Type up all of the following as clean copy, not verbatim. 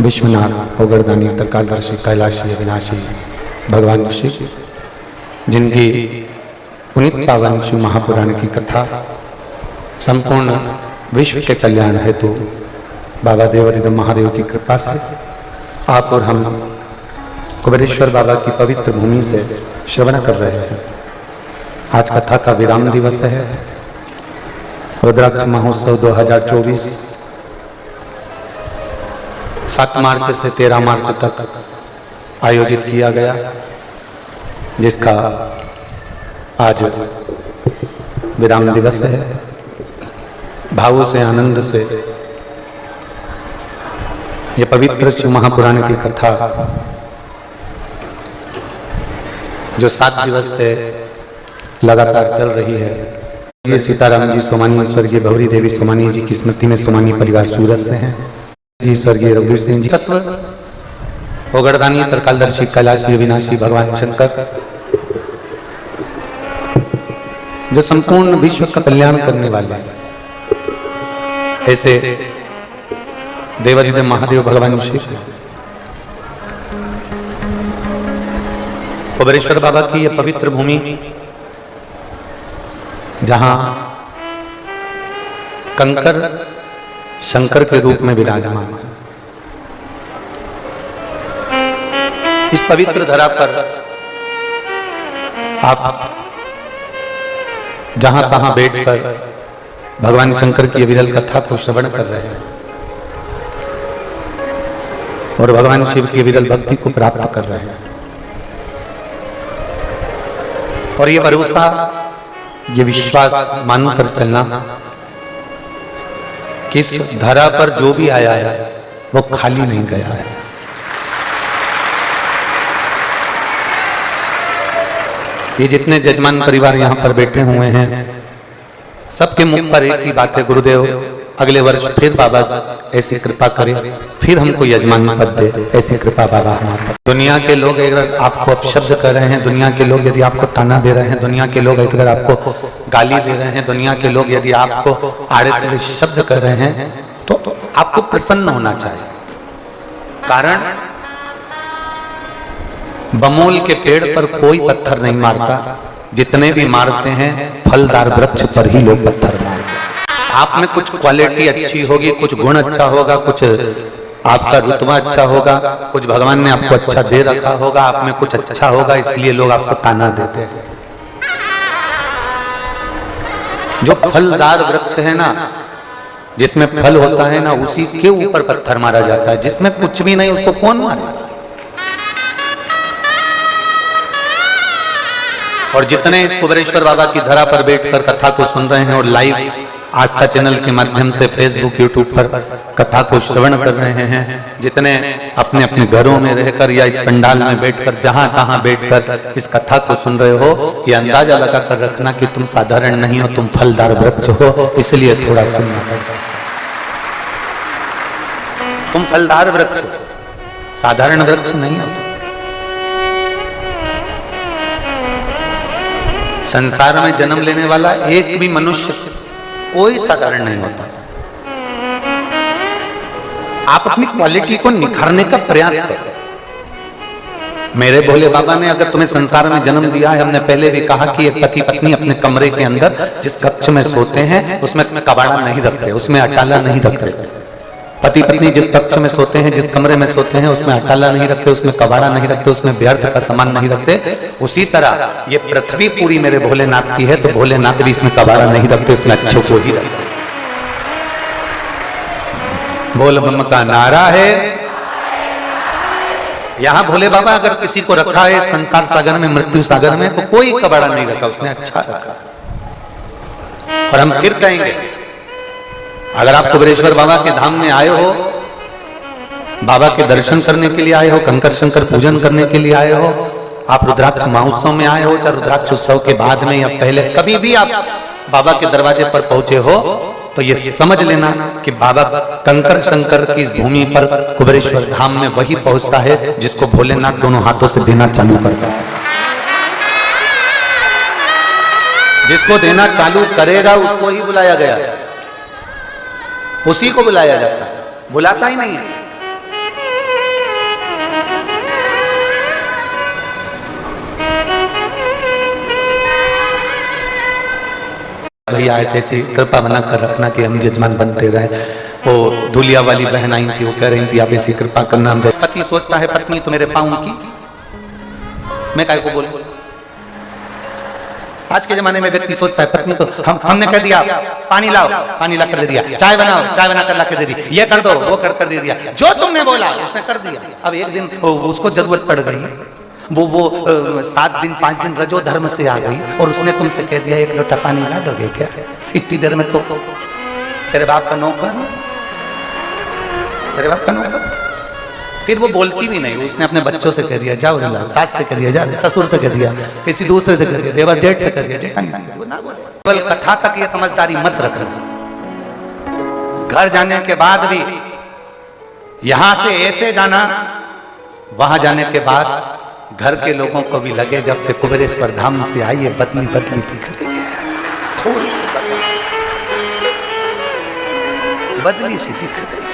विश्वनाथ ओगरदानी त्रिकालदर्शी कैलाशी अविनाशी भगवान शिव, जिनकी पुनीत पावन शिव महापुराण की कथा संपूर्ण विश्व के कल्याण हेतु बाबा देवादिदेव महादेव की कृपा से आप और हम कुबेरेश्वर बाबा की पवित्र भूमि से श्रवण कर रहे हैं। आज कथा का विराम दिवस है। रुद्राक्ष महोत्सव 2024 7 मार्च से 13 मार्च तक आयोजित किया गया, जिसका आज विराम दिवस है। भावों से आनंद से ये पवित्र शिव महापुराण की कथा जो 7 दिवस से लगातार चल रही है, ये सीताराम जी सोमानी, स्वर्गीय भवरी देवी सोमानी जी की स्मृति में सोमानी परिवार सूरत से हैं जी, स्वर्गीय रघुवीर सिंह जी तत्व ओगरदानी त्रिकालदर्शी कैलाशी अविनाशी भगवान शंकर, जो संपूर्ण विश्व का कल्याण करने वाले हैं, ऐसे देवादिदेव महादेव भगवान शिव कुबेरेश्वर बाबा की यह पवित्र भूमि, जहां कंकर शंकर के रूप में विराजमान है। इस पवित्र धरा पर आप जहां तहां बैठकर भगवान शंकर की विरल कथा को श्रवण कर रहे हैं और भगवान शिव की विरल भक्ति को प्राप्त कर रहे हैं। और ये भरोसा, ये विश्वास मानकर चलना कि इस धरा पर जो भी आया है वो खाली नहीं गया है। ये जितने जजमान परिवार यहाँ पर बैठे हुए हैं, सबके मुख पर एक ही बात है, गुरुदेव अगले वर्ष फिर बाबा ऐसी कृपा करे, फिर हमको यजमान पद दे, ऐसी कृपा बाबा हमारे पर। दुनिया के लोग अगर आपको अपशब्द कर रहे हैं, दुनिया के लोग यदि आपको ताना दे रहे हैं, दुनिया के लोग अगर आपको गाली दे रहे हैं, दुनिया के लोग यदि आपको आड़े टेढ़े शब्द कर रहे हैं, तो आपको प्रसन्न होना चाहिए। कारण बमोल के पेड़ पर कोई पत्थर नहीं मारता, जितने भी मारते हैं फलदार वृक्ष पर ही लोग पत्थर मारते हैं। आप में कुछ क्वालिटी अच्छी होगी, कुछ गुण अच्छा होगा, कुछ आपका रुतबा अच्छा होगा, कुछ भगवान ने आपको अच्छा दे रखा होगा, आप में कुछ अच्छा होगा, इसलिए लोग आपको ताना देते हैं। जो फलदार वृक्ष है ना, जिसमें फल होता है ना, उसी के ऊपर पत्थर मारा जाता है। जिसमें कुछ भी नहीं उसको कौन मारे। और जितने इस कुबेरेश्वर बाबा की धरा पर बैठकर कथा को सुन रहे हैं और लाइव आस्था चैनल के माध्यम से फेसबुक यूट्यूब पर कथा को श्रवण कर रहे हैं, जितने अपने अपने घरों में रहकर या इस पंडाल में बैठकर जहां तहां बैठकर इस कथा को सुन रहे हो, ये अंदाजा लगा कर रखना कि तुम साधारण नहीं हो, तुम फलदार वृक्ष हो, इसलिए थोड़ा सुनना पड़ता। तुम फलदार वृक्ष हो, साधारण वृक्ष नहीं हो। संसार में जन्म लेने वाला एक भी मनुष्य कोई साधारण नहीं होता। आप अपनी क्वालिटी को निखारने का प्रयास करें। मेरे भोले बाबा ने अगर तुम्हें संसार में जन्म दिया है, हमने पहले भी कहा कि एक पति पत्नी अपने कमरे के अंदर जिस कक्ष में सोते हैं उसमें कबाड़ा नहीं रखते, उसमें अटाला नहीं रखते। पति पत्नी जिस कक्ष में सोते हैं, जिस कमरे में सोते हैं, उसमें अटाला नहीं रखते, उसमें कबाड़ा नहीं रखते, उसमें व्यर्थ का सामान नहीं रखते। उसी तरह ये पृथ्वी पूरी मेरे भोलेनाथ की है, तो भोलेनाथ भी इसमें कबाड़ा नहीं रखते, इसमें अच्छों को ही रखते। बोल बम का नारा है। यहाँ भोले बाबा अगर किसी को रखा है संसार सागर में, मृत्यु सागर में, तो कोई कबाड़ा नहीं रखा, उसने अच्छा रखा। और हम फिर कहेंगे, अगर आप कुबेरेश्वर बाबा के धाम में आए हो, बाबा के दर्शन करने के लिए आए हो, कंकर शंकर पूजन करने के लिए आए हो, आप रुद्राक्ष महोत्सव में आए हो, चाहे रुद्राक्ष उत्सव के बाद में या पहले कभी भी आप बाबा के दरवाजे पर पहुंचे हो, तो ये समझ लेना कि बाबा कंकर शंकर की इस भूमि पर कुबेरेश्वर धाम में वही पहुंचता है जिसको भोलेनाथ दोनों हाथों से देना चालू करता है। जिसको देना चालू करेगा उसको ही बुलाया गया है, उसी को बुलाया जाता है, बुलाता ही नहीं है। भैया आए थे, ऐसी कृपा बना कर रखना कि हम यजमान बनते रहे। वो धुलिया वाली बहन आई थी, वो कह रही थी आप ऐसी कृपा करना। हम पति सोचता है पत्नी तो मेरे पाँव की, मैं काय को बोलूं। आज के जमाने में व्यक्ति सोचता है पत्नी तो हमने कह दिया पानी लाओ, पानी ला कर दे दिया, चाय बनाओ, चाय बना कर ला के दे दी, ये कर दो, वो कर दे दिया, जो तुमने बोला उसने कर दिया। अब एक दिन उसको जरूरत पड़ गई, वो 7 दिन 5 दिन रजो धर्म से आ गई और उसने तुमसे कह दिया 1 लोटा पानी ला दोगे क्या? इतनी देर में तो तेरे बाप का नौकर, तेरे बाप का नौकर। फिर वो बोलती भी नहीं, उसने अपने बच्चों से कह दिया जाओ ला, सास से कह दिया जा, ससुर से कह दिया, किसी दूसरे से कह दिया, देवर जेठ से कह दिया, जेठानी। केवल कथा तक ये समझदारी मत रखना। घर जाने के बाद भी यहां से ऐसे जाना, वहां जाने के बाद घर के लोगों को भी लगे जब से कुबेरेश्वर धाम से आई है बदली बदली दिख रही है, थोड़ी सी बदली सी दिख रही है।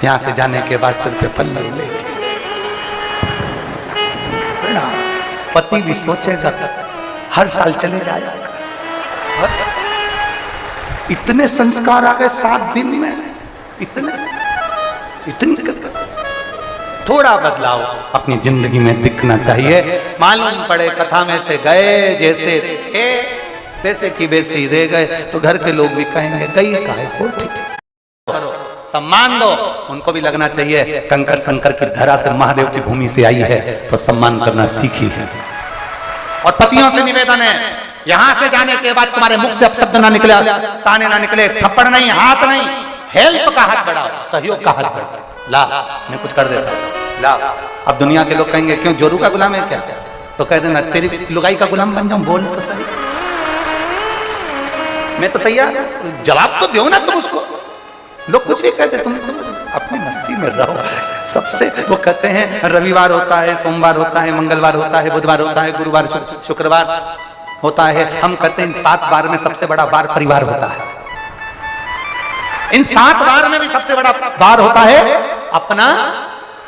यहां से जाने के बाद सिर पे पल्लव लेके पति भी सोचेगा हर साल चले जाएगा। इतने संस्कार आ गए 7 दिन में, इतनी थोड़ा बदलाव अपनी जिंदगी में दिखना चाहिए। मालूम पड़े कथा में से गए जैसे थे वैसे की वैसे ही रह गए तो घर के लोग भी कहेंगे गई काहे को, ठीक करो, सम्मान दो। उनको भी लगना चाहिए कंकर शंकर की धरा से महादेव की भूमि से आई है तो सम्मान करना सीखी है। और पतियों से निवेदन है यहां से जाने के बाद तुम्हारे मुख से अपशब्द ना निकले, ताने ना निकले, थप्पड़ नहीं, हाथ नहीं, हेल्प का हाथ बढ़ाओ, सहयोग का हाथ बढ़ाओ। ला मैं कुछ कर देता हूं, ला। अब दुनिया के लोग कहेंगे क्यों जोरू का गुलाम है क्या? तो कह देना तेरी लुगाई का गुलाम बन जाऊं, बोल तो सही, मैं तो तैयार। जवाब तो दो ना तुम उसको। लोग कुछ भी कहते, तुम अपनी मस्ती में रहो। सबसे वो कहते हैं रविवार होता है, सोमवार होता है, मंगलवार होता है, बुधवार होता है, गुरुवार शुक्रवार होता है। हम कहते हैं इन 7 बार में सबसे बड़ा बार परिवार होता है। इन 7 बार में भी सबसे बड़ा बार होता है अपना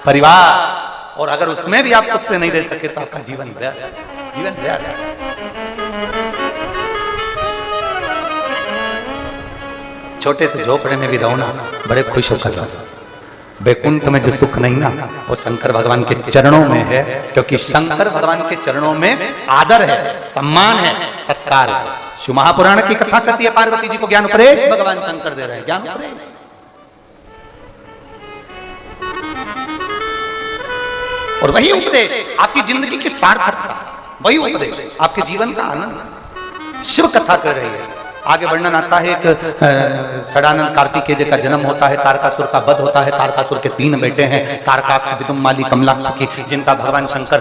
परिवार। और अगर उसमें भी आप सुख से नहीं रह सके तो आपका जीवन व्यर्थ। छोटे से झोपड़े में भी रहो ना, बड़े खुश होकर रहो। वैकुंठ में जो सुख नहीं ना वो शंकर भगवान के चरणों में है, क्योंकि शंकर भगवान के चरणों में आदर है, सम्मान है, सत्कार है। शिव महापुराण की कथा कहती है पार्वती जी को ज्ञान उपदेश भगवान शंकर दे रहे हैं, ज्ञान उपदेश। और वही उपदेश आपकी जिंदगी की सार्थकता, वही उपदेश आपके जीवन का आनंद। शिव कथा कर रही है। आगे वर्णन आता है एक षडानंद कार्तिकेय जी का जन्म होता है, तारकासुर का वध होता है। तारकासुर के 3 बेटे हैं, तारकाक्ष, विदुम्माली, कमलाक्ष की, जिनका भगवान शंकर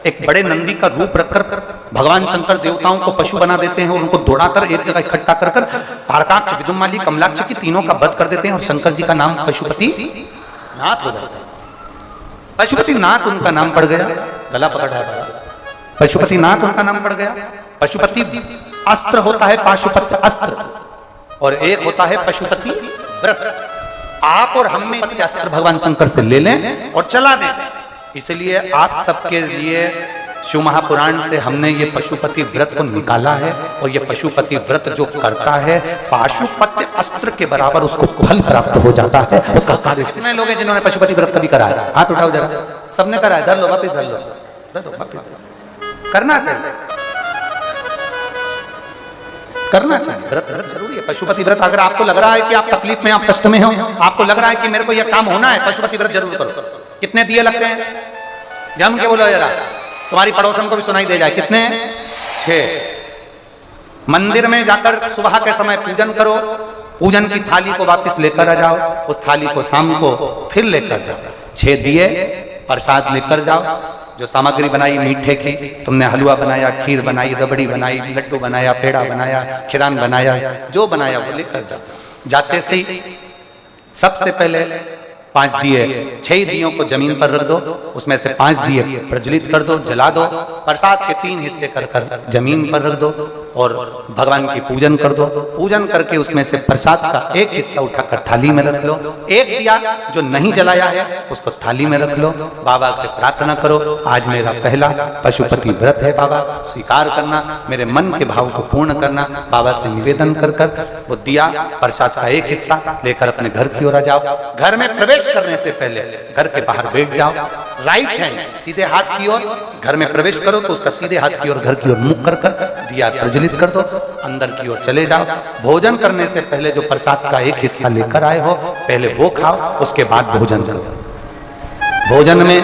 एक बड़े नंदी का रूप रखकर भगवान शंकर देवताओं को पशु बना देते हैं और उनको दौड़ाकर एक जगह इकट्ठा कर तारकाक्ष, विदुम्माली, कमलाक्ष की तीनों का वध कर देते हैं और शंकर जी का नाम पशुपति नाथ हो जाता है। पशुपति नाथ उनका नाम पड़ गया, गला पकड़ा है, पशुपति नाथ उनका नाम पड़ गया। पशुपति अस्त्र होता है, पाशुपत अस्त्र, और एक होता है पशुपति व्रत। आप और हम में अस्त्र भगवान शंकर से ले लें और चला दें। इसलिए आप सबके लिए शिव महापुराण से हमने ये पशुपति व्रत को निकाला है। और ये पशुपति व्रत जो करता है पाशुपति अस्त्र के बराबर उसको फल प्राप्त हो जाता है। उसका कार्य कितने लोग हैं जिन्होंने पशुपति व्रत कभी कराया? हाथ उठाओ जरा, सबने कराया। धर लो, वापिस धर लो, करना चाहिए, करना चाहिए। व्रत जरूरी है, पशुपति व्रत। अगर आपको लग रहा है कि आप तकलीफ में, आप कष्ट में हो, आपको लग रहा है कि मेरे को यह काम होना है, पशुपति व्रत जरूर करो। कितने दिए लगते हैं? जम के बोलो जरा, तुम्हारी पड़ोसन को भी सुनाई दे जाए। कितने? 6। मंदिर में जाकर सुबह के समय पूजन करो, पूजन की थाली को वापस लेकर आ जाओ, उस थाली को शाम को फिर लेकर जाओ। 6 दिए प्रसाद लेकर जाओ। जो सामग्री बनाई मीठे की, तुमने हलवा बनाया, खीर बनाई, रबड़ी बनाई, लड्डू बनाया, पेड़ा बनाया, खिरान बनाया, जो बनाया वो लेकर जाओ। जाते से सबसे पहले 5 दिए, 6 दियों को जमीन पर रख दो, उसमें से 5 दिए प्रज्वलित कर दो, जला दो। प्रसाद के 3 हिस्से कर जमीन पर रख दो और भगवान की पूजन कर दो। पूजन करके उसमें से प्रसाद का एक हिस्सा उठाकर थाली में रख लो। एक दिया जो नहीं जलाया है उसको थाली में रख लो। बाबा से प्रार्थना करो, आज मेरा पहला पशुपति व्रत है बाबा, स्वीकार करना, मेरे मन के भाव को पूर्ण करना। बाबा से निवेदन कर कर वो दिया प्रसाद का एक हिस्सा लेकर अपने घर की ओर आ जाओ। घर में प्रवेश करने से पहले घर के बाहर बैठ जाओ, राइट हैंड सीधे हाथ की ओर। घर में प्रवेश करो तो उसका सीधे हाथ की ओर घर की ओर मुख कर कर दिया प्रज्वलित कर दो। अंदर की ओर चले जाओ। भोजन करने से पहले जो प्रसाद का एक हिस्सा लेकर आए हो पहले वो खाओ, उसके बाद भोजन करो। भोजन में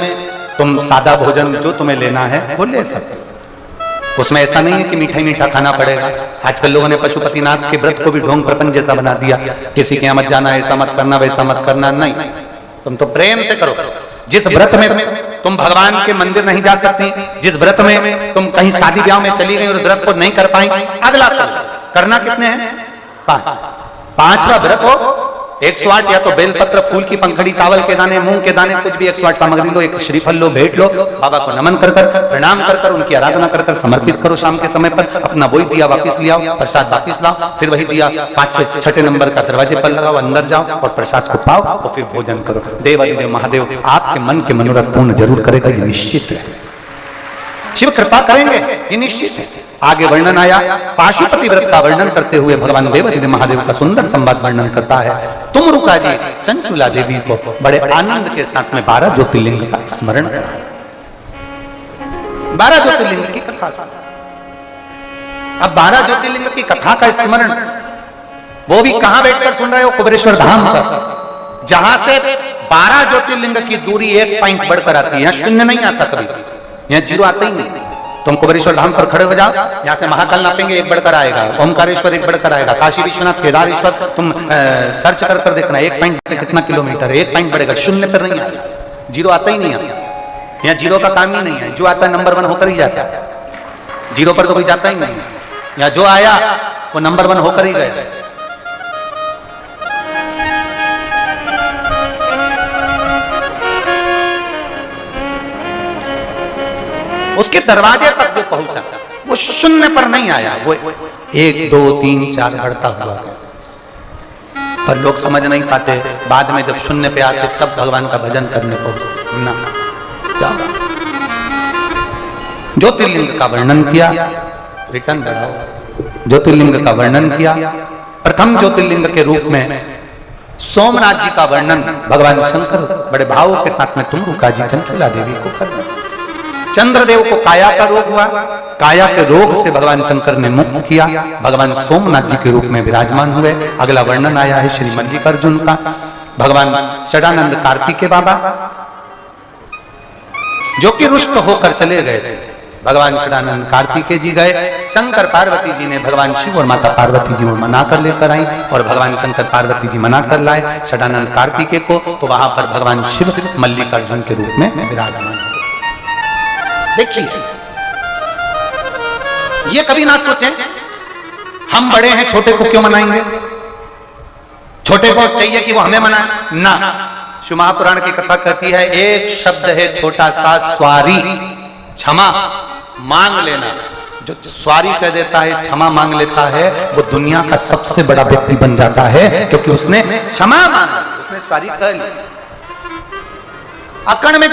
तुम सादा भोजन जो तुम्हें लेना है वो ले सकते हो। उसमें ऐसा नहीं है कि मीठा ही मीठा खाना पड़ेगा। आजकल लोगों ने पशुपतिनाथ के व्रत को भी ढोंग प्रपंच जैसा बना दिया, किसी के यहाँ मत जाना, ऐसा मत करना, वैसा मत करना। नहीं, तुम तो प्रेम से करो। जिस व्रत में तुम भगवान के मंदिर नहीं जा सकती, जिस व्रत में तुम कहीं शादी ब्याह में चली गई और व्रत को नहीं कर पाई, अगला करना कितने हैं? 5। 5वां व्रत हो 108 या तो बेलपत्र, फूल की पंखड़ी, चावल के दाने, मूंग के दाने, कुछ भी 108 सामग्री लो, एक श्रीफल लो, भेंट लो, बाबा को नमन कर कर, प्रणाम कर कर, उनकी आराधना कर कर समर्पित करो। शाम के समय पर अपना वही दिया वापस ले आओ, प्रसाद वापस लाओ, फिर वही दिया 5 6 नंबर का दरवाजे पर लगाओ, अंदर जाओ और प्रसाद को पाओ और फिर भोजन करो। देव अधिदेव महादेव आपके मन के मनोरथ पूर्ण जरूर करेगा, ये निश्चित है। शिव कृपा करेंगे, ये निश्चित है। आगे वर्णन आया, पाशुपति व्रत का वर्णन करते हुए भगवान देवादिदेव महादेव का सुंदर संवाद वर्णन करता है। तुम रुका जी चंचुला देवी को बड़े आनंद के साथ में 12 ज्योतिर्लिंग का स्मरण करा। 12 ज्योतिर्लिंग की कथा। अब 12 ज्योतिर्लिंग की कथा का स्मरण वो भी कहां बैठकर सुन रहे हो? कुबेरेश्वर धाम पर, जहां से 12 ज्योतिर्लिंग की दूरी 1 पॉइंट बढ़कर आती है। यहाँ शून्य नहीं आता कभी, यहाँ 0 आता ही नहीं। तुम कुबेरेश्वर धाम पर खड़े हो जाओ, यहाँ से महाकाल नापेंगे 1 बढ़कर आएगा, ओमकारेश्वर 1 बढ़कर आएगा, काशी विश्वनाथ, केदारेश्वर तुम सर्च कर कर देखना 1 पॉइंट से कितना किलोमीटर है, 1 पॉइंट बढ़ेगा, शून्य पर नहीं आएगा, 0 आता ही नहीं है। यहाँ 0 का काम ही नहीं है, जो आता है नंबर 1 होकर ही जाता है, 0 पर तो कोई जाता ही नहीं है। यहाँ जो आया वो नंबर 1 होकर ही गया। उसके दरवाजे तक जो पहुंचा वो शून्य पर नहीं आया, वो 1 2 3 4 बढ़ता हुआ गया। पर लोग समझ नहीं पाते, बाद में जब शून्य पे आते तब भगवान का भजन करने को ना जाओ। ज्योतिर्लिंग का वर्णन किया, रिटर्न बढ़ाओ। ज्योतिर्लिंग का वर्णन किया, प्रथम ज्योतिर्लिंग के रूप में सोमनाथ जी का वर्णन भगवान शंकर बड़े भावों के साथ में तुम रुका जी चंचुला देवी को कर रहे। चंद्रदेव को काया का रोग हुआ, काया के रोग से भगवान शंकर ने मुक्त किया, भगवान सोमनाथ जी के रूप में विराजमान हुए। अगला वर्णन आया है श्री मल्लिकार्जुन का, भगवान षडानंद कार्तिकेय बाबा जो कि रुष्ट होकर चले गए थे। भगवान षडानंद कार्तिकेय जी गए, शंकर पार्वती जी ने भगवान शिव और माता पार्वती जी को मना कर लेकर आई और भगवान शंकर पार्वती जी मना कर लाए षडानंद कार्तिकेय को, तो वहां पर भगवान शिव मल्लिकार्जुन के रूप में विराजमान। देखिए, ये कभी ना सोचें हम बड़े हैं छोटे को क्यों मनाएंगे, छोटे को चाहिए कि वो हमें मनाए ना। शिव महापुराण की कथा कहती है, एक शब्द है छोटा सा स्वारी, क्षमा मांग लेना। जो स्वारी कह देता है, क्षमा मांग लेता है, वो दुनिया का सबसे बड़ा व्यक्ति बन जाता है, क्योंकि उसने क्षमा मांगा, उसने स्वारी कह ली। अकड़ में